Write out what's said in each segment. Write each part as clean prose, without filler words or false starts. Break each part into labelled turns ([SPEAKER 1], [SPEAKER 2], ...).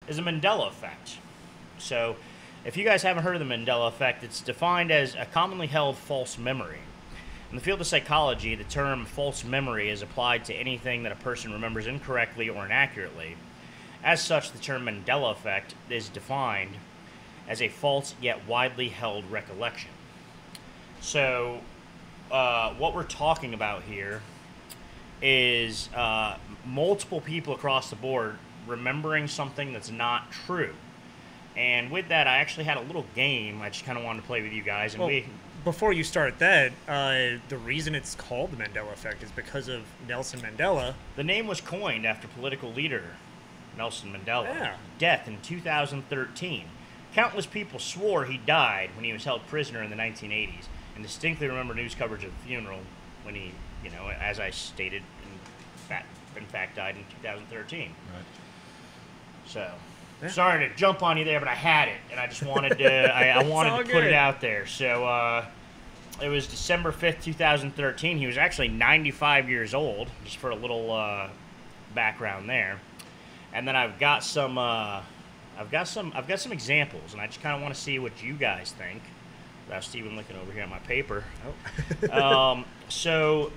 [SPEAKER 1] is the Mandela effect. So, if you guys haven't heard of the Mandela effect, it's defined as a commonly held false memory. In the field of psychology, the term false memory is applied to anything that a person remembers incorrectly or inaccurately. As such, the term Mandela effect is defined as a false yet widely held recollection. So, what we're talking about here is multiple people across the board remembering something that's not true. And with that, I actually had a little game I just kind of wanted to play with you guys. And
[SPEAKER 2] before you start that, the reason it's called the Mandela effect is because of Nelson Mandela.
[SPEAKER 1] The name was coined after political leader Nelson Mandela.
[SPEAKER 2] Yeah.
[SPEAKER 1] Death in 2013. Countless people swore he died when he was held prisoner in the 1980s, and distinctly remember news coverage of the funeral when he, as I stated, in fact died in 2013.
[SPEAKER 3] Right.
[SPEAKER 1] So,
[SPEAKER 2] yeah.
[SPEAKER 1] Sorry to jump on you there, but I had it, and I just wanted to, I wanted to put it out there. So, it was December 5th, 2013. He was actually 95 years old, just for a little background there. And then I've got some examples, and I just kind of want to see what you guys think. Without Steven looking over here at my paper. Oh. So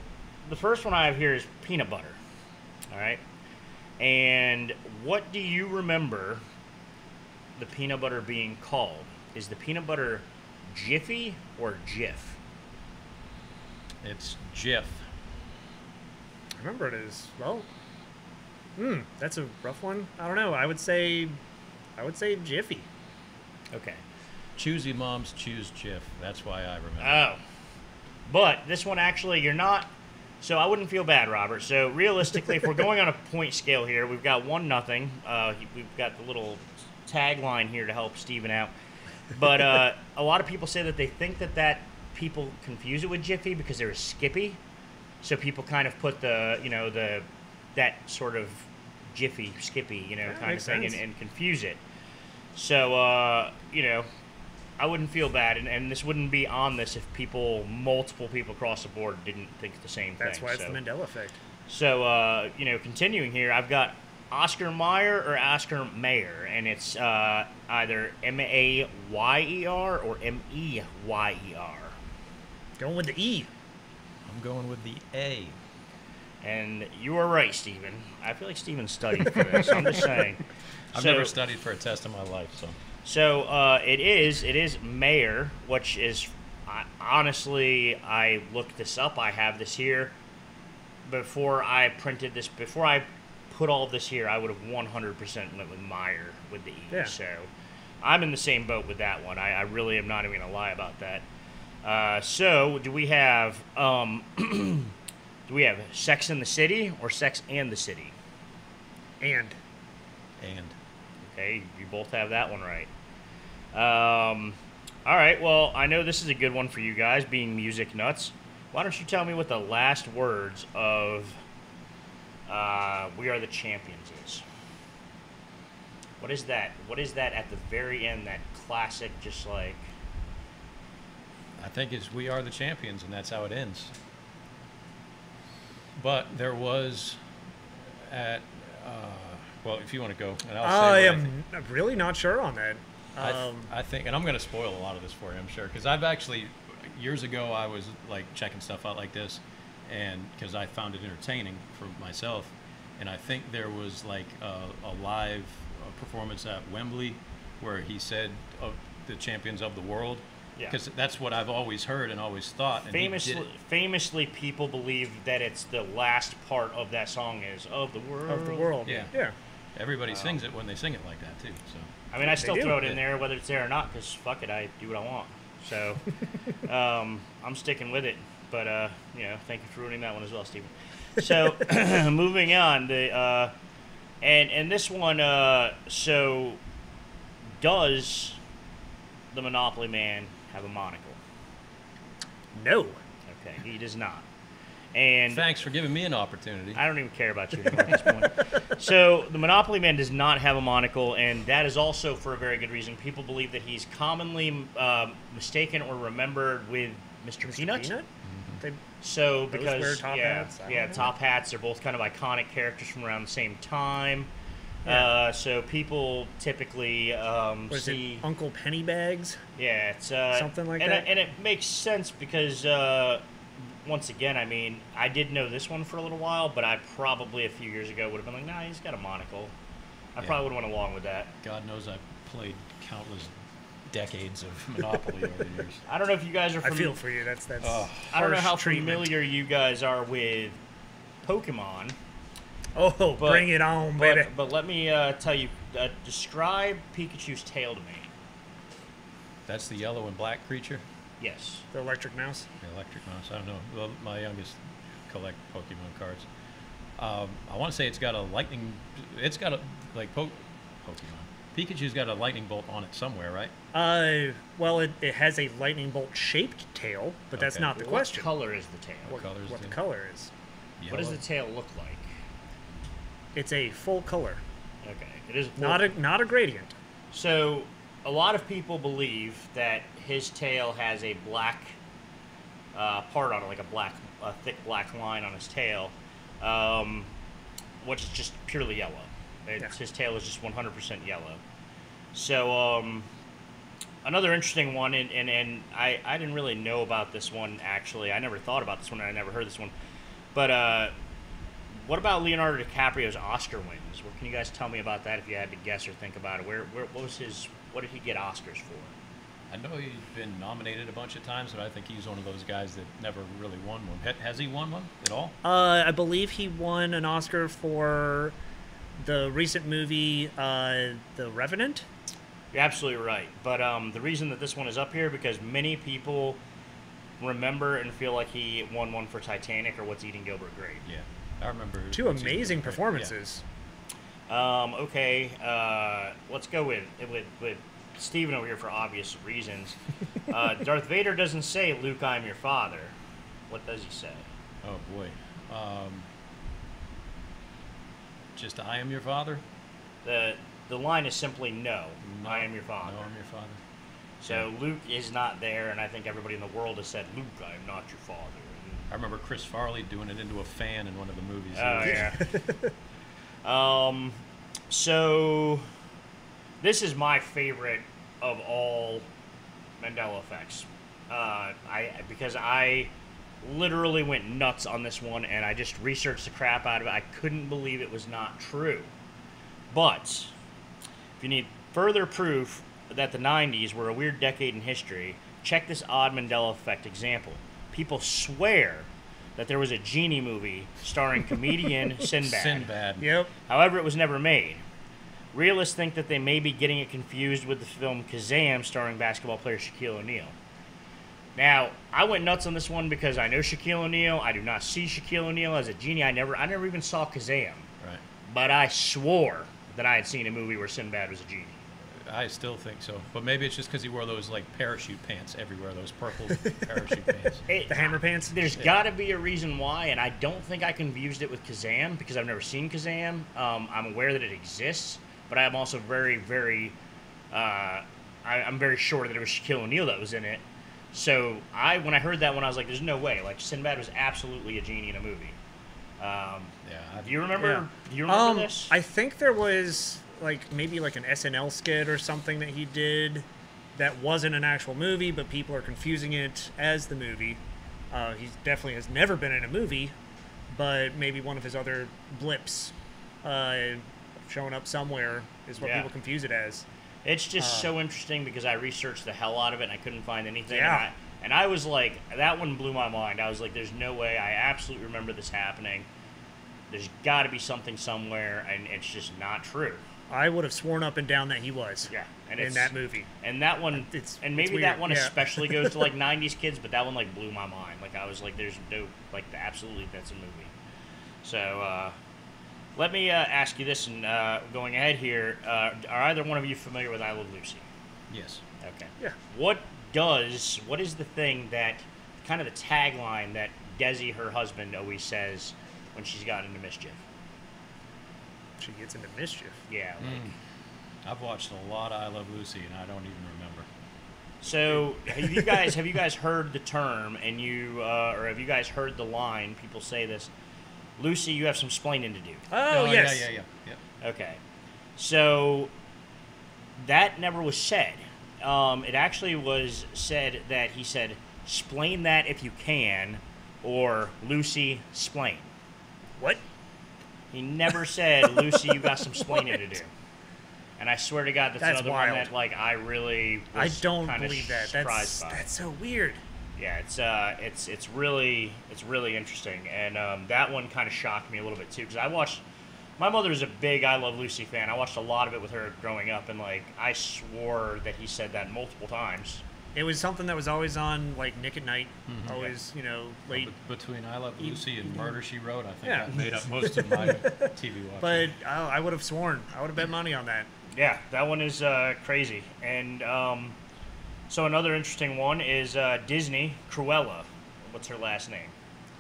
[SPEAKER 1] the first one I have here is peanut butter. All right. And what do you remember the peanut butter being called? Is the peanut butter Jiffy or Jif?
[SPEAKER 3] It's Jif.
[SPEAKER 2] I remember it as, well, that's a rough one. I don't know. I would say Jiffy.
[SPEAKER 1] Okay.
[SPEAKER 3] Choosy moms choose Jif. That's why I remember.
[SPEAKER 1] Oh. But this one actually, you're not. So I wouldn't feel bad, Robert. So realistically, if we're going on a point scale here, we've got 1-0. We've got the little tagline here to help Steven out. But a lot of people say that they think that people confuse it with Jiffy because there is Skippy. So people kind of put that sort of Jiffy, Skippy, kind of thing and confuse it. So, I wouldn't feel bad, and this wouldn't be on this if multiple people across the board didn't think the same thing.
[SPEAKER 2] That's why it's the Mandela effect.
[SPEAKER 1] So, continuing here, I've got Oscar Mayer or Oscar Mayer, and it's either Mayer or Meyer.
[SPEAKER 2] Going with the E.
[SPEAKER 3] I'm going with the A.
[SPEAKER 1] And you are right, Steven. I feel like Steven studied for this. I'm just saying.
[SPEAKER 3] I've never studied for a test in my life, so.
[SPEAKER 1] So it is Mayer, which is honestly, I looked this up. I have this here. Before I put all of this here, I would have 100% went with Meyer with the E.
[SPEAKER 2] Yeah.
[SPEAKER 1] So I'm in the same boat with that one. I really am not even gonna lie about that. So do we have Sex in the City or Sex and the City?
[SPEAKER 2] And.
[SPEAKER 1] Okay, you both have that one right. All right, well, I know this is a good one for you guys, being music nuts. Why don't you tell me what the last words of We Are the Champions is? What is that? What is that at the very end, that classic, just like...
[SPEAKER 3] I think it's We Are the Champions, and that's how it ends. But there was well, if you want to go, and I'll say
[SPEAKER 2] I'm really not sure on that.
[SPEAKER 3] I think, and I'm going to spoil a lot of this for you, I'm sure, because I've actually, years ago, I was like checking stuff out like this, and because I found it entertaining for myself, and I think there was like a live performance at Wembley where he said of the champions of the world. Because that's what I've always heard and always thought. And
[SPEAKER 1] famously, people believe that it's the last part of that song is of the world.
[SPEAKER 2] Of the world.
[SPEAKER 3] Yeah. Everybody sings it when they sing it like that too. So.
[SPEAKER 1] I mean, I still throw it in there whether it's there or not because fuck it, I do what I want. So I'm sticking with it. But thank you for ruining that one as well, Steven. So moving on, and this one. So does the Monopoly Man have a monocle?
[SPEAKER 2] No.
[SPEAKER 1] Okay, he does not. And
[SPEAKER 3] thanks for giving me an opportunity.
[SPEAKER 1] I don't even care about you anymore at this point. So the Monopoly Man does not have a monocle, and that is also for a very good reason. People believe that he's commonly mistaken or remembered with Mr. Peanut.
[SPEAKER 2] Mm-hmm.
[SPEAKER 1] So because
[SPEAKER 2] wear top hats?
[SPEAKER 1] Top hats are both kind of iconic characters from around the same time.
[SPEAKER 2] Yeah.
[SPEAKER 1] So people typically
[SPEAKER 2] What is
[SPEAKER 1] see.
[SPEAKER 2] it? Uncle Pennybags?
[SPEAKER 1] Yeah, it's
[SPEAKER 2] Something like
[SPEAKER 1] and
[SPEAKER 2] that?
[SPEAKER 1] and it makes sense because once again, I mean, I did know this one for a little while, but I probably a few years ago would have been like, nah, he's got a monocle. I
[SPEAKER 3] Yeah.
[SPEAKER 1] probably would have went along with that.
[SPEAKER 3] God knows I've played countless decades of Monopoly over the years.
[SPEAKER 1] I don't know if you guys are
[SPEAKER 2] I
[SPEAKER 1] familiar.
[SPEAKER 2] feel for you. That's
[SPEAKER 1] I don't know
[SPEAKER 2] harsh
[SPEAKER 1] how
[SPEAKER 2] treatment.
[SPEAKER 1] familiar you guys are with Pokemon,
[SPEAKER 2] Oh,
[SPEAKER 1] but,
[SPEAKER 2] bring it on, baby.
[SPEAKER 1] but let me tell you, describe Pikachu's tail to me.
[SPEAKER 3] That's the yellow and black creature,
[SPEAKER 1] Yes.
[SPEAKER 2] The electric mouse.
[SPEAKER 3] the electric mouse. I don't know. Well, my youngest collect Pokemon cards. I want to say it's got a lightning. It's got a Pokemon. Pikachu's got a lightning bolt on it somewhere, right?
[SPEAKER 2] Well, it has a lightning bolt shaped tail, but that's
[SPEAKER 3] Okay.
[SPEAKER 2] not the
[SPEAKER 1] What
[SPEAKER 2] question.
[SPEAKER 1] color is the tail?
[SPEAKER 3] What color is
[SPEAKER 2] What
[SPEAKER 3] the
[SPEAKER 2] the color is?
[SPEAKER 1] What does
[SPEAKER 3] Yellow?
[SPEAKER 1] the tail look like?
[SPEAKER 2] It's a full color,
[SPEAKER 1] Okay, it is
[SPEAKER 2] not a gradient.
[SPEAKER 1] So, a lot of people believe that his tail has a black part on it, like a thick black line on his tail, which is just purely yellow. His tail is just 100% yellow. So, another interesting one, and I didn't really know about this one, actually. I never thought about this one, and I never heard this one. But, what about Leonardo DiCaprio's Oscar wins? What can you guys tell me about that if you had to guess or think about it? What did he get Oscars for?
[SPEAKER 3] I know he's been nominated a bunch of times, but I think he's one of those guys that never really won one. Has he won one at all?
[SPEAKER 2] I believe he won an Oscar for the recent movie, The Revenant.
[SPEAKER 1] You're absolutely right. But the reason that this one is up here because many people remember and feel like he won one for Titanic or What's Eating Gilbert Grape.
[SPEAKER 3] Yeah, I remember.
[SPEAKER 2] Two amazing performances.
[SPEAKER 1] Okay, let's go with Steven over here for obvious reasons. Darth Vader doesn't say, "Luke, I'm your father." What does he say?
[SPEAKER 3] Yeah. Oh boy. Just I am your father.
[SPEAKER 1] The line is simply, "No, I am your father."
[SPEAKER 3] No, I'm your father.
[SPEAKER 1] So Luke is not there, and I think everybody in the world has said, "Luke, I am not your father."
[SPEAKER 3] I remember Chris Farley doing it into a fan in one of the movies.
[SPEAKER 1] Oh yeah. So this is my favorite of all Mandela effects. Because I literally went nuts on this one, and I just researched the crap out of it. I couldn't believe it was not true. But if you need further proof that the 90s were a weird decade in history, check this odd Mandela effect example. People swear that there was a genie movie starring comedian Sinbad.
[SPEAKER 3] Sinbad.
[SPEAKER 2] Yep.
[SPEAKER 1] However, it was never made. Realists think that they may be getting it confused with the film Kazam starring basketball player Shaquille O'Neal. Now, I went nuts on this one because I know Shaquille O'Neal. I do not see Shaquille O'Neal as a genie. I never even saw Kazam.
[SPEAKER 3] Right.
[SPEAKER 1] But I swore that I had seen a movie where Sinbad was a genie.
[SPEAKER 3] I still think so, but maybe it's just because he wore those parachute pants everywhere, those purple parachute pants.
[SPEAKER 2] The hammer pants.
[SPEAKER 1] There's got to be a reason why, and I don't think I confused it with Kazam because I've never seen Kazam. I'm aware that it exists, but I'm also very, very, I'm very sure that it was Shaquille O'Neal that was in it. So when I heard that one, I was like, "There's no way!" Like Sinbad was absolutely a genie in a movie. Do you remember?
[SPEAKER 2] Yeah.
[SPEAKER 1] Do you remember this?
[SPEAKER 2] I think there was maybe an SNL skit or something that he did that wasn't an actual movie, but people are confusing it as the movie. He definitely has never been in a movie, but maybe one of his other blips showing up somewhere is what people confuse it as.
[SPEAKER 1] It's just so interesting because I researched the hell out of it and I couldn't find anything.
[SPEAKER 2] Yeah.
[SPEAKER 1] And I was like, that one blew my mind. I was like, there's no way. I absolutely remember this happening. There's got to be something somewhere, and it's just not true.
[SPEAKER 2] I would have sworn up and down that he was.
[SPEAKER 1] Yeah, and
[SPEAKER 2] in that movie.
[SPEAKER 1] And that one, maybe
[SPEAKER 2] weird.
[SPEAKER 1] that one
[SPEAKER 2] Yeah.
[SPEAKER 1] especially goes to 90s kids, but that one blew my mind. I was like, there's no absolutely that's a movie. So let me ask you this, and going ahead here, are either one of you familiar with I Love Lucy?
[SPEAKER 3] Yes.
[SPEAKER 1] Okay.
[SPEAKER 2] Yeah.
[SPEAKER 1] What is the thing that, kind of the tagline that Desi, her husband, always says when she's gotten into mischief?
[SPEAKER 2] She gets into mischief.
[SPEAKER 1] Yeah.
[SPEAKER 3] I've watched a lot of I Love Lucy, and I don't even remember.
[SPEAKER 1] So have you guys heard the term, and or have you guys heard the line? People say this, "Lucy, you have some splaining to do."
[SPEAKER 2] Oh, yes.
[SPEAKER 3] Yeah.
[SPEAKER 1] Okay. So that never was said. It actually was said that he said, "Splain that if you can," or "Lucy, splain."
[SPEAKER 2] What?
[SPEAKER 1] He never said, "Lucy, you got some splaining to do." And I swear to God, that's another
[SPEAKER 2] wild.
[SPEAKER 1] one that, like, I really
[SPEAKER 2] I
[SPEAKER 1] was
[SPEAKER 2] don't
[SPEAKER 1] kinda
[SPEAKER 2] believe that.
[SPEAKER 1] surprised by.
[SPEAKER 2] That's so weird.
[SPEAKER 1] Yeah, it's really interesting, and that one kind of shocked me a little bit too, because I watched. My mother's a big I Love Lucy fan. I watched a lot of it with her growing up, and like I swore that he said that multiple times.
[SPEAKER 2] It was something that was always on, like, Nick at Night. Always, you know, late.
[SPEAKER 3] Between I Love Lucy and Murder, She Wrote, I think
[SPEAKER 2] Yeah.
[SPEAKER 3] that made up most of my TV watching.
[SPEAKER 2] But I would have sworn. I would have bet money on that.
[SPEAKER 1] Yeah, that one is crazy. And so another interesting one is Disney Cruella. What's her last name?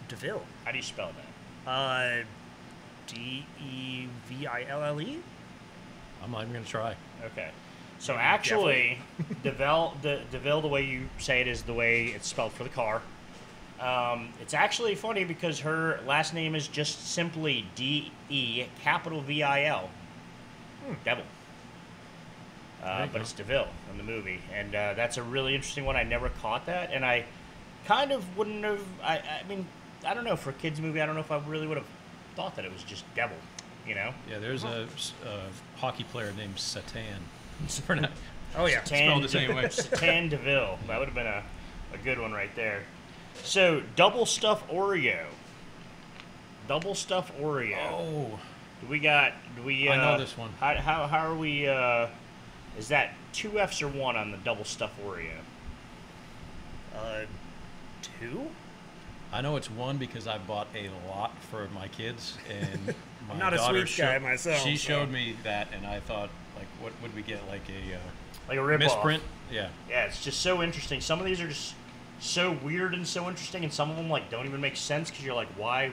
[SPEAKER 2] DeVille.
[SPEAKER 1] How do you spell that?
[SPEAKER 2] Deville?
[SPEAKER 3] I'm not even going to try.
[SPEAKER 1] Okay. So actually, DeVille, the way you say it is the way it's spelled for the car. It's actually funny because her last name is just simply D-E capital V-I-L. Devil. But it's DeVille in the movie. And that's a really interesting one. I never caught that. And I kind of wouldn't have... I mean, I don't know. For a kid's movie, I don't know if I really would have thought that it was just Devil. You know?
[SPEAKER 3] Yeah, there's a hockey player named Satan.
[SPEAKER 2] Oh, yeah.
[SPEAKER 3] Spelled the same way.
[SPEAKER 1] Satan DeVille. That would have been a good one right there. So, double stuff Oreo. Double stuff Oreo.
[SPEAKER 3] Oh.
[SPEAKER 1] Do we? I
[SPEAKER 3] know this one.
[SPEAKER 1] How are we? Is that 2 F's or 1 on the double stuff Oreo?
[SPEAKER 2] 2?
[SPEAKER 3] I know it's 1 because I bought a lot for my kids, and my
[SPEAKER 2] I'm not a
[SPEAKER 3] daughter
[SPEAKER 2] sweet guy myself.
[SPEAKER 3] She showed me that, and I thought, like, what would we get? Like a
[SPEAKER 1] rip
[SPEAKER 3] misprint? Yeah.
[SPEAKER 1] Yeah, it's just so interesting. Some of these are just so weird and so interesting, and some of them like don't even make sense because you're like, why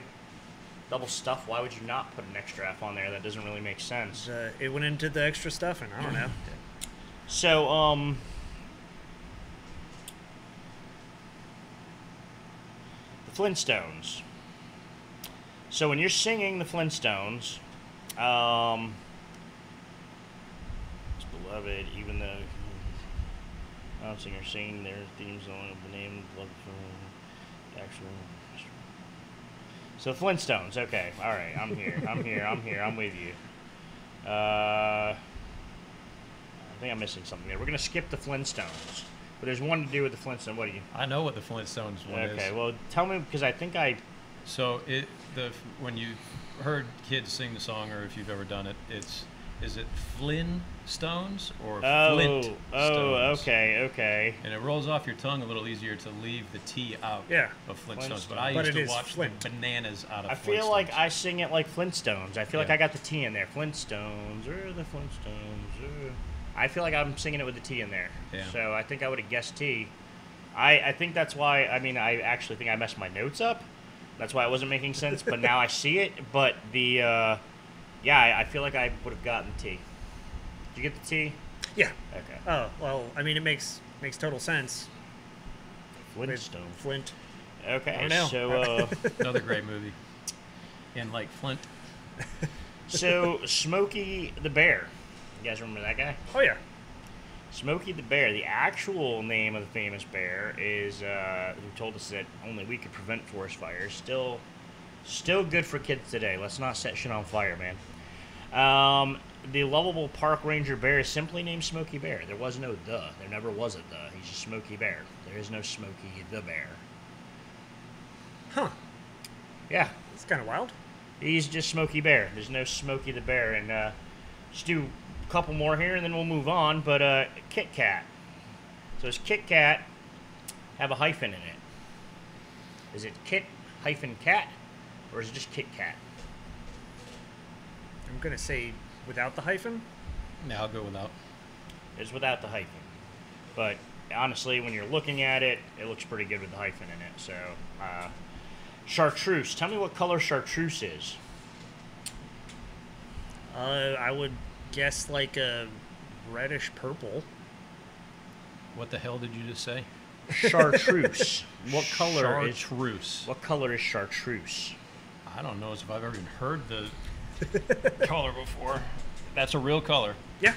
[SPEAKER 1] double stuff? Why would you not put an extra F on there? That doesn't really make sense.
[SPEAKER 2] It went into the extra stuffing. I don't know.
[SPEAKER 1] So, the Flintstones. So when you're singing the Flintstones, it's beloved, even though singer singing their theme song of the name of the actual. So Flintstones, okay, all right, I'm here, I'm with you. I think I'm missing something there. We're gonna skip the Flintstones, but there's one to do with the Flintstones. What do you?
[SPEAKER 3] I know what the Flintstones one is.
[SPEAKER 1] Okay, well, tell me because I think I.
[SPEAKER 3] So when you heard kids sing the song, or if you've ever done it, is it Flynn Stones or Flint Stones?
[SPEAKER 1] Oh, okay.
[SPEAKER 3] And it rolls off your tongue a little easier to leave the T out of Flintstones. But I
[SPEAKER 2] But
[SPEAKER 3] used
[SPEAKER 2] it
[SPEAKER 3] to
[SPEAKER 2] is
[SPEAKER 3] watch
[SPEAKER 2] Flint.
[SPEAKER 3] the bananas out of
[SPEAKER 1] I
[SPEAKER 3] Flintstones.
[SPEAKER 1] feel like I sing it like Flintstones. I feel like
[SPEAKER 3] Yeah.
[SPEAKER 1] I got the T in there. Flintstones, the Flintstones. I feel like I'm singing it with the T in there.
[SPEAKER 3] Yeah.
[SPEAKER 1] So I think I would have guessed T. I think that's why. I mean, I actually think I messed my notes up. That's why it wasn't making sense. But now I see it. But the I feel like I would have gotten the T. Did you get the T?
[SPEAKER 2] Yeah.
[SPEAKER 1] Okay.
[SPEAKER 2] Oh, well, I mean, it makes total sense.
[SPEAKER 1] Flintstone.
[SPEAKER 2] Flint.
[SPEAKER 1] Okay.
[SPEAKER 2] I don't know.
[SPEAKER 1] So
[SPEAKER 3] Another great movie. And like Flint.
[SPEAKER 1] so Smokey the Bear. You guys remember that guy?
[SPEAKER 2] Oh, yeah.
[SPEAKER 1] Smokey the Bear. The actual name of the famous bear is who told us that only we could prevent forest fires. Still good for kids today. Let's not set shit on fire, man. The lovable park ranger bear is simply named Smokey Bear. There was no the. There never was a the. He's just Smokey Bear. There is no Smokey the Bear.
[SPEAKER 2] Huh.
[SPEAKER 1] Yeah,
[SPEAKER 2] It's kind of wild.
[SPEAKER 1] he's just Smokey Bear. There's no Smokey the Bear. And just do a couple more here, and then we'll move on. But Kit Kat. So does Kit Kat have a hyphen in it? Is it Kit hyphen Kat, or is it just Kit Kat?
[SPEAKER 2] I'm going to say without the hyphen.
[SPEAKER 3] Yeah, I'll go without.
[SPEAKER 1] It's without the hyphen. But honestly, when you're looking at it, it looks pretty good with the hyphen in it. So, chartreuse. Tell me what color chartreuse is.
[SPEAKER 2] I would guess like a reddish purple.
[SPEAKER 3] What the hell did you just say?
[SPEAKER 1] Chartreuse. What color is
[SPEAKER 3] Chartreuse.
[SPEAKER 1] What color is chartreuse?
[SPEAKER 3] I don't know if I've ever even heard the color before. That's a real color.
[SPEAKER 2] Yeah.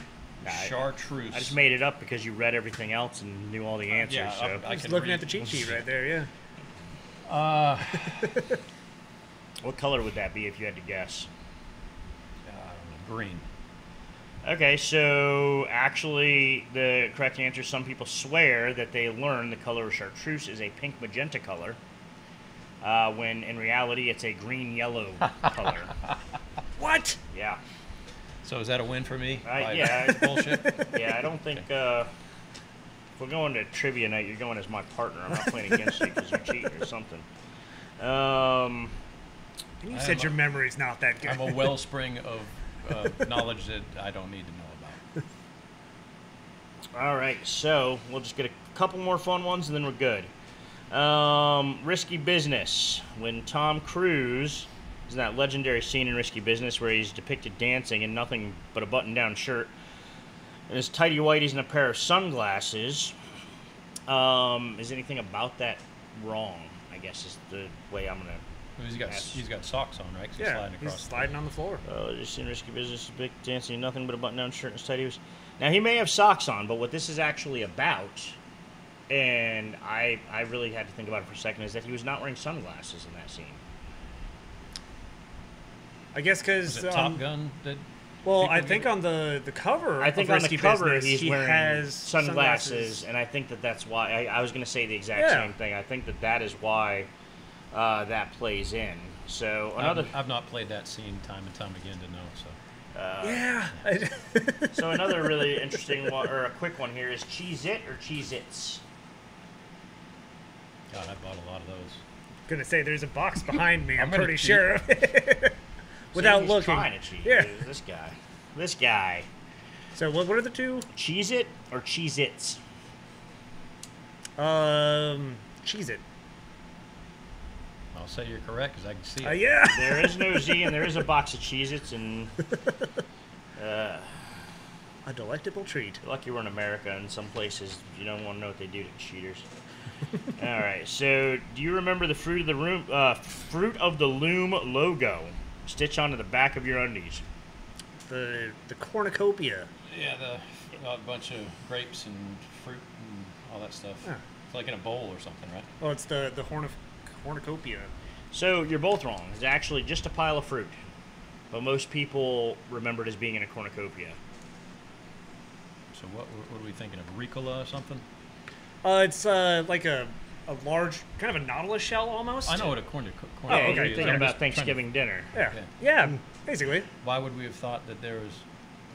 [SPEAKER 3] Chartreuse.
[SPEAKER 1] I just made it up because you read everything else and knew all the answers.
[SPEAKER 3] Yeah,
[SPEAKER 1] so.
[SPEAKER 2] I was looking at the cheat sheet right there, yeah.
[SPEAKER 1] What color would that be if you had to guess?
[SPEAKER 3] Green.
[SPEAKER 1] Okay, so actually the correct answer, some people swear that they learn the color of chartreuse is a pink magenta color, when in reality it's a green-yellow color.
[SPEAKER 2] What?
[SPEAKER 1] Yeah.
[SPEAKER 3] So is that a win for me?
[SPEAKER 1] Yeah.
[SPEAKER 3] It's bullshit.
[SPEAKER 1] Yeah, I don't think if we're going to trivia night, you're going as my partner. I'm not playing against you because you're cheating or something.
[SPEAKER 2] You said your memory's not that good.
[SPEAKER 3] I'm a wellspring of knowledge that I don't need to know about.
[SPEAKER 1] All right, so we'll just get a couple more fun ones and then we're good. Risky Business. When Tom Cruise is in that legendary scene in Risky Business where he's depicted dancing in nothing but a button-down shirt and his tighty whities and a pair of sunglasses, is anything about that wrong? I guess is the way I'm gonna.
[SPEAKER 3] He's got socks on, right? 'Cause
[SPEAKER 2] Yeah,
[SPEAKER 3] sliding across
[SPEAKER 2] he's sliding on the floor.
[SPEAKER 1] Just in Risky Business, big dancing, nothing but a button-down shirt and his tighty whities. Now he may have socks on, but what this is actually about, and I really had to think about it for a second, is that he was not wearing sunglasses in that scene.
[SPEAKER 2] I guess because
[SPEAKER 3] Is it Top Gun?
[SPEAKER 2] well, I think on the cover,
[SPEAKER 1] I think
[SPEAKER 2] of
[SPEAKER 1] on the
[SPEAKER 2] Risky
[SPEAKER 1] cover
[SPEAKER 2] Business,
[SPEAKER 1] he
[SPEAKER 2] has
[SPEAKER 1] has sunglasses, and I think that's why I was going to say the exact same thing. I think that is why that plays in. So another.
[SPEAKER 3] I've not played that scene time and time again to know. So.
[SPEAKER 2] Yeah.
[SPEAKER 1] So another really interesting one, or a quick one here, is Cheez-It or Cheezits?
[SPEAKER 3] God, I bought a lot of those.
[SPEAKER 2] Gonna say there's a box behind me. I'm
[SPEAKER 3] gonna
[SPEAKER 2] pretty
[SPEAKER 3] cheat.
[SPEAKER 2] sure. Without
[SPEAKER 1] He's
[SPEAKER 2] looking.
[SPEAKER 1] trying to cheat.
[SPEAKER 2] Yeah.
[SPEAKER 1] This guy.
[SPEAKER 2] So what are the two?
[SPEAKER 1] Cheez-It or Cheezits?
[SPEAKER 2] Cheez-It.
[SPEAKER 3] I'll say you're correct because I can see it.
[SPEAKER 2] Yeah.
[SPEAKER 1] There is no Z, and there is a box of Cheez-Its, and
[SPEAKER 2] A delectable treat.
[SPEAKER 1] you're lucky we're in America. In some places, you don't want to know what they do to cheaters. All right. So, do you remember the Fruit of the Loom logo stitched onto the back of your undies?
[SPEAKER 2] The cornucopia.
[SPEAKER 3] Yeah, a bunch of grapes and fruit and all that stuff.
[SPEAKER 2] Huh.
[SPEAKER 3] It's like in a bowl or something, right?
[SPEAKER 2] Well, it's the cornucopia.
[SPEAKER 1] So you're both wrong. It's actually just a pile of fruit, but most people remember it as being in a cornucopia.
[SPEAKER 3] So what are we thinking of? Ricola or something?
[SPEAKER 2] It's like a large, kind of a nautilus shell almost.
[SPEAKER 3] I know what a cornucopia
[SPEAKER 1] Yeah,
[SPEAKER 2] okay.
[SPEAKER 1] you're
[SPEAKER 3] is.
[SPEAKER 1] thinking
[SPEAKER 3] I'm
[SPEAKER 1] about
[SPEAKER 3] just trying to-
[SPEAKER 1] Thanksgiving dinner.
[SPEAKER 2] Yeah, basically.
[SPEAKER 3] Why would we have thought that there was?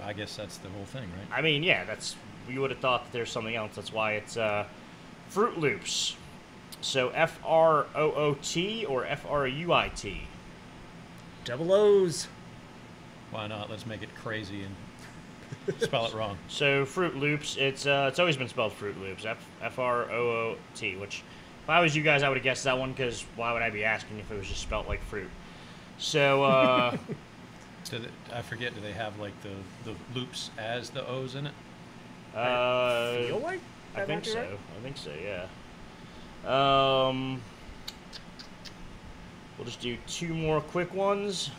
[SPEAKER 3] I guess that's the whole thing, right?
[SPEAKER 1] I mean, yeah, you would have thought that there's something else. That's why it's Fruit Loops. So F-R-O-O-T or F-R-U-I-T?
[SPEAKER 2] Double O's.
[SPEAKER 3] Why not? Let's make it crazy and spell it wrong.
[SPEAKER 1] So Fruit Loops, it's always been spelled Fruit Loops, F-R-O-O-T, which if I was you guys, I would have guessed that one because why would I be asking if it was just spelled like fruit? So,
[SPEAKER 3] I forget, do they have like the loops as the O's in it?
[SPEAKER 2] Feel like?
[SPEAKER 1] I
[SPEAKER 2] That
[SPEAKER 1] think
[SPEAKER 2] might be
[SPEAKER 1] so.
[SPEAKER 2] right?
[SPEAKER 1] I think so, yeah. We'll just do two more quick ones.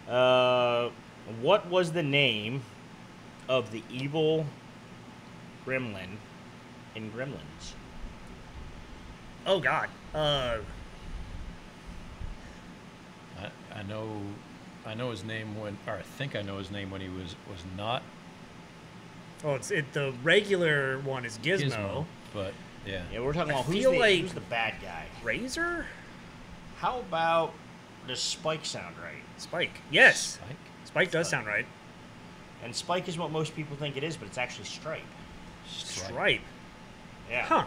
[SPEAKER 1] What was the name of the evil gremlin in Gremlins?
[SPEAKER 2] Oh God.
[SPEAKER 3] I know his name when, or I think I know his name when he was not
[SPEAKER 2] Oh, the regular one is Gizmo.
[SPEAKER 3] but yeah.
[SPEAKER 1] Yeah, we're talking about who's the bad guy.
[SPEAKER 2] Razor?
[SPEAKER 1] How about does Spike sound right?
[SPEAKER 2] Spike. Yes.
[SPEAKER 3] Spike?
[SPEAKER 2] Spike does sound right.
[SPEAKER 1] And Spike is what most people think it is, but it's actually Stripe.
[SPEAKER 2] Stripe.
[SPEAKER 1] Yeah.
[SPEAKER 2] Huh.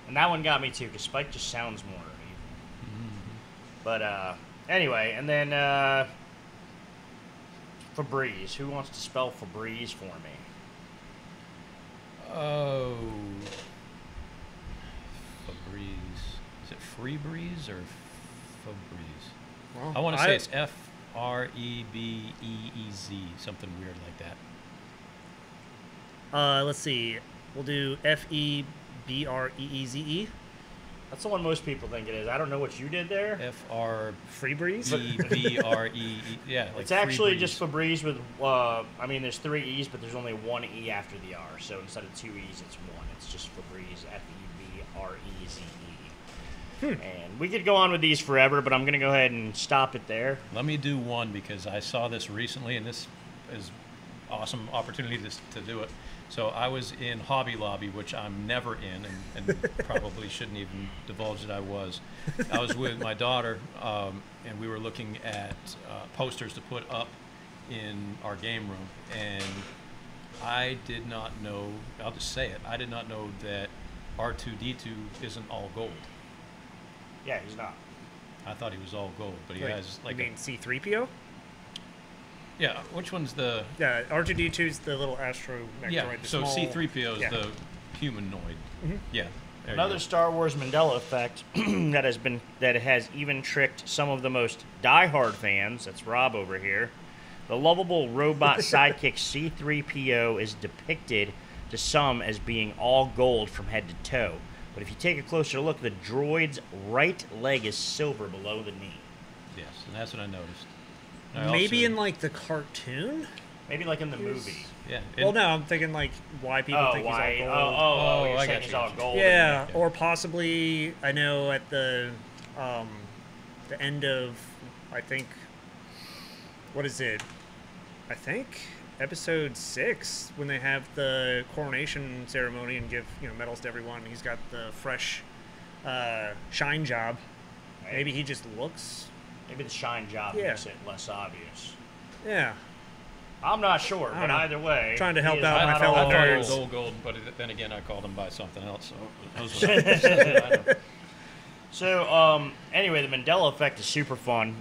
[SPEAKER 1] And that one got me too, because Spike just sounds more evil. But anyway, and then Febreze. Who wants to spell Febreze for me?
[SPEAKER 3] Oh. Febreze. Is it Free Breeze or Febreze?
[SPEAKER 2] Well,
[SPEAKER 3] I want to say it's F-R-E-B-E-E-Z, something weird like that.
[SPEAKER 2] Let's see. We'll do F-E-B-R-E-E-Z-E.
[SPEAKER 1] That's the one most people think it is. I don't know what you did there.
[SPEAKER 2] Febreze?
[SPEAKER 3] Yeah. Like
[SPEAKER 1] It's actually
[SPEAKER 3] Febreze.
[SPEAKER 1] just Febreze with, I mean, there's 3 E's, but there's only 1 E after the R. So instead of 2 E's, it's 1. It's just Febreze, Febreze. And we could go on with these forever, but I'm going to go ahead and stop it there.
[SPEAKER 3] Let me do one because I saw this recently, and this is awesome opportunity to do it. So I was in Hobby Lobby, which I'm never in, and probably shouldn't even divulge that I was. I was with my daughter, and we were looking at posters to put up in our game room, and I did not know, I'll just say it, I did not know that R2-D2 isn't all gold.
[SPEAKER 1] Yeah, he's not.
[SPEAKER 3] I thought he was all gold, but he
[SPEAKER 2] Wait,
[SPEAKER 3] has like
[SPEAKER 2] you mean C-3PO?
[SPEAKER 3] yeah, which one's the...
[SPEAKER 2] Yeah, R2-D2's the little astro mech
[SPEAKER 3] Yeah,
[SPEAKER 2] droid, the
[SPEAKER 3] so
[SPEAKER 2] small-
[SPEAKER 3] C-3PO is
[SPEAKER 2] yeah.
[SPEAKER 3] the humanoid. Yeah. there you
[SPEAKER 1] Another
[SPEAKER 3] go.
[SPEAKER 1] Star Wars Mandela effect that has even tricked some of the most diehard fans. That's Rob over here. The lovable robot sidekick C-3PO is depicted to some as being all gold from head to toe. But if you take a closer look, the droid's right leg is silver below the knee.
[SPEAKER 3] Yes, and that's what I noticed. And I
[SPEAKER 2] Maybe
[SPEAKER 3] also-
[SPEAKER 2] in like the cartoon?
[SPEAKER 1] Maybe like in the movie.
[SPEAKER 3] Yeah.
[SPEAKER 2] Well, no, I'm thinking like why people
[SPEAKER 1] Oh,
[SPEAKER 2] think
[SPEAKER 1] why?
[SPEAKER 2] he's all gold.
[SPEAKER 1] Oh, you're
[SPEAKER 3] I
[SPEAKER 1] saying
[SPEAKER 3] got
[SPEAKER 1] he's
[SPEAKER 3] you.
[SPEAKER 1] all gold.
[SPEAKER 2] Yeah,
[SPEAKER 3] Yeah.
[SPEAKER 2] or possibly I know at the end of I think what is it? I think episode 6 when they have the coronation ceremony and give medals to everyone. He's got the fresh shine job.
[SPEAKER 1] Right.
[SPEAKER 2] Maybe he just looks.
[SPEAKER 1] Maybe the shine job
[SPEAKER 2] Yeah.
[SPEAKER 1] makes it less obvious.
[SPEAKER 2] Yeah.
[SPEAKER 1] I'm not sure,
[SPEAKER 2] I
[SPEAKER 1] but
[SPEAKER 2] don't know.
[SPEAKER 1] either way,
[SPEAKER 2] Trying to
[SPEAKER 1] he
[SPEAKER 2] help
[SPEAKER 1] is
[SPEAKER 2] out
[SPEAKER 1] not
[SPEAKER 2] my
[SPEAKER 1] all
[SPEAKER 2] fellow
[SPEAKER 3] I thought it
[SPEAKER 2] nerds.
[SPEAKER 3] was all gold, but then again, I called him by something else. So those are-
[SPEAKER 1] So, anyway, the Mandela effect is super fun.